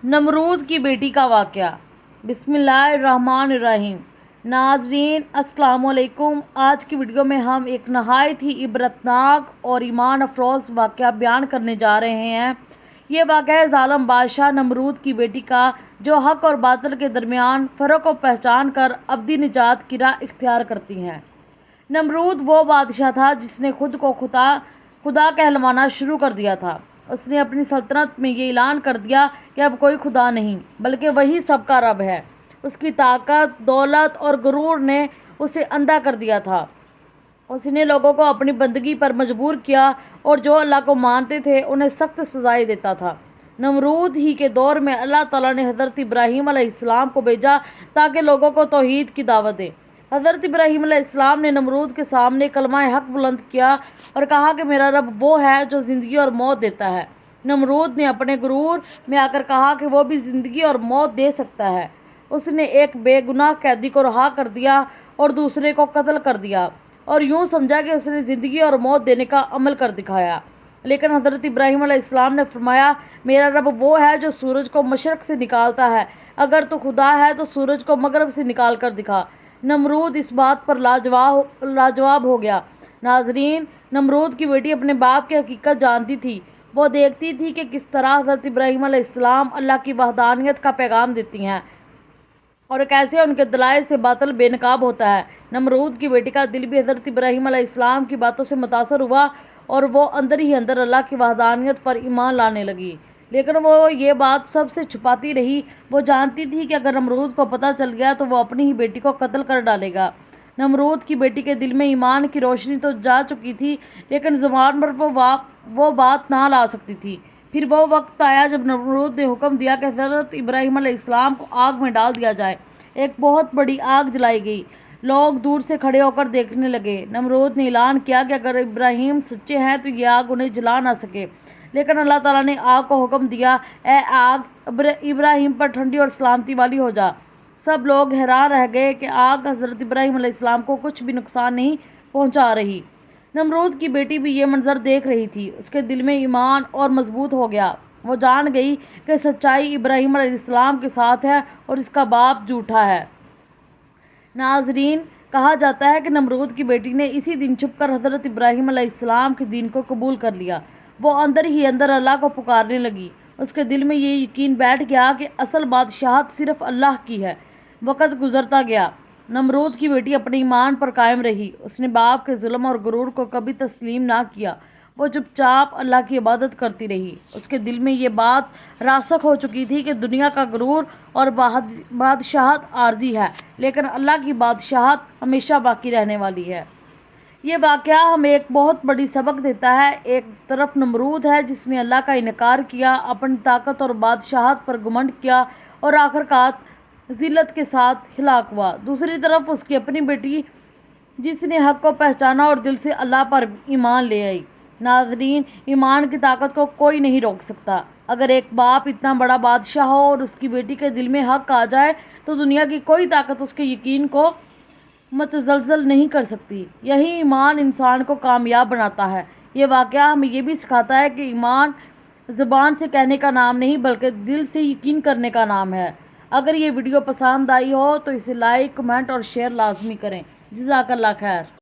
نمرود کی بیٹی کا واقعہ۔ بسم اللہ الرحمن الرحیم۔ ناظرین السلام علیکم۔ آج کی ویڈیو میں ہم ایک نہایت ہی عبرتناک اور ایمان افروز واقعہ بیان کرنے جا رہے ہیں۔ یہ واقعہ ظالم بادشاہ نمرود کی بیٹی کا، جو حق اور باطل کے درمیان فرق کو پہچان کر ابدی نجات کی راہ اختیار کرتی ہیں۔ نمرود وہ بادشاہ تھا جس نے خود کو خدا کہلوانا شروع کر دیا تھا۔ اس نے اپنی سلطنت میں یہ اعلان کر دیا کہ اب کوئی خدا نہیں بلکہ وہی سب کا رب ہے۔ اس کی طاقت، دولت اور غرور نے اسے اندھا کر دیا تھا۔ اس نے لوگوں کو اپنی بندگی پر مجبور کیا اور جو اللہ کو مانتے تھے انہیں سخت سزائیں دیتا تھا۔ نمرود ہی کے دور میں اللہ تعالیٰ نے حضرت ابراہیم علیہ السلام کو بھیجا تاکہ لوگوں کو توحید کی دعوت دے۔ حضرت ابراہیم علیہ السلام نے نمرود کے سامنے کلمہ حق بلند کیا اور کہا کہ میرا رب وہ ہے جو زندگی اور موت دیتا ہے۔ نمرود نے اپنے غرور میں آ کر کہا کہ وہ بھی زندگی اور موت دے سکتا ہے۔ اس نے ایک بے گناہ قیدی کو رہا کر دیا اور دوسرے کو قتل کر دیا اور یوں سمجھا کہ اس نے زندگی اور موت دینے کا عمل کر دکھایا۔ لیکن حضرت ابراہیم علیہ السلام نے فرمایا، میرا رب وہ ہے جو سورج کو مشرق سے نکالتا ہے، اگر تو خدا ہے تو سورج کو مغرب سے نکال کر دکھا۔ نمرود اس بات پر لاجواب ہو گیا۔ ناظرین، نمرود کی بیٹی اپنے باپ کی حقیقت جانتی تھی۔ وہ دیکھتی تھی کہ کس طرح حضرت ابراہیم علیہ السلام اللہ کی وحدانیت کا پیغام دیتی ہیں اور کیسے ان کے دلائل سے باطل بے نقاب ہوتا ہے۔ نمرود کی بیٹی کا دل بھی حضرت ابراہیم علیہ السلام کی باتوں سے متاثر ہوا اور وہ اندر ہی اندر اللہ کی وحدانیت پر ایمان لانے لگی۔ لیکن وہ یہ بات سب سے چھپاتی رہی۔ وہ جانتی تھی کہ اگر نمرود کو پتہ چل گیا تو وہ اپنی ہی بیٹی کو قتل کر ڈالے گا۔ نمرود کی بیٹی کے دل میں ایمان کی روشنی تو جا چکی تھی، لیکن زبان پر وہ بات نہ لا سکتی تھی۔ پھر وہ وقت آیا جب نمرود نے حکم دیا کہ حضرت ابراہیم علیہ السلام کو آگ میں ڈال دیا جائے۔ ایک بہت بڑی آگ جلائی گئی۔ لوگ دور سے کھڑے ہو کر دیکھنے لگے۔ نمرود نے اعلان کیا کہ اگر ابراہیم سچے ہیں تو یہ آگ انہیں جلا نہ سکے۔ لیکن اللہ تعالیٰ نے آگ کو حکم دیا، اے آگ ابراہیم پر ٹھنڈی اور سلامتی والی ہو جا۔ سب لوگ حیران رہ گئے کہ آگ حضرت ابراہیم علیہ السلام کو کچھ بھی نقصان نہیں پہنچا رہی۔ نمرود کی بیٹی بھی یہ منظر دیکھ رہی تھی۔ اس کے دل میں ایمان اور مضبوط ہو گیا۔ وہ جان گئی کہ سچائی ابراہیم علیہ السلام کے ساتھ ہے اور اس کا باپ جھوٹا ہے۔ ناظرین، کہا جاتا ہے کہ نمرود کی بیٹی نے اسی دن چھپ کر حضرت ابراہیم علیہ السلام کے دین کو قبول کر لیا۔ وہ اندر ہی اندر اللہ کو پکارنے لگی۔ اس کے دل میں یہ یقین بیٹھ گیا کہ اصل بادشاہت صرف اللہ کی ہے۔ وقت گزرتا گیا۔ نمرود کی بیٹی اپنے ایمان پر قائم رہی۔ اس نے باپ کے ظلم اور غرور کو کبھی تسلیم نہ کیا۔ وہ چپ چاپ اللہ کی عبادت کرتی رہی۔ اس کے دل میں یہ بات راسخ ہو چکی تھی کہ دنیا کا غرور اور بادشاہت عارضی ہے، لیکن اللہ کی بادشاہت ہمیشہ باقی رہنے والی ہے۔ یہ واقعہ ہمیں ایک بہت بڑی سبق دیتا ہے۔ ایک طرف نمرود ہے جس نے اللہ کا انکار کیا، اپنی طاقت اور بادشاہت پر گھمنڈ کیا اور آخرکار ذلت کے ساتھ ہلاک ہوا۔ دوسری طرف اس کی اپنی بیٹی جس نے حق کو پہچانا اور دل سے اللہ پر ایمان لے آئی۔ ناظرین، ایمان کی طاقت کو کوئی نہیں روک سکتا۔ اگر ایک باپ اتنا بڑا بادشاہ ہو اور اس کی بیٹی کے دل میں حق آ جائے تو دنیا کی کوئی طاقت اس کے یقین کو متزلزل نہیں کر سکتی۔ یہی ایمان انسان کو کامیاب بناتا ہے۔ یہ واقعہ ہمیں یہ بھی سکھاتا ہے کہ ایمان زبان سے کہنے کا نام نہیں بلکہ دل سے یقین کرنے کا نام ہے۔ اگر یہ ویڈیو پسند آئی ہو تو اسے لائک، کمنٹ اور شیئر لازمی کریں۔ جزاک اللہ خیر۔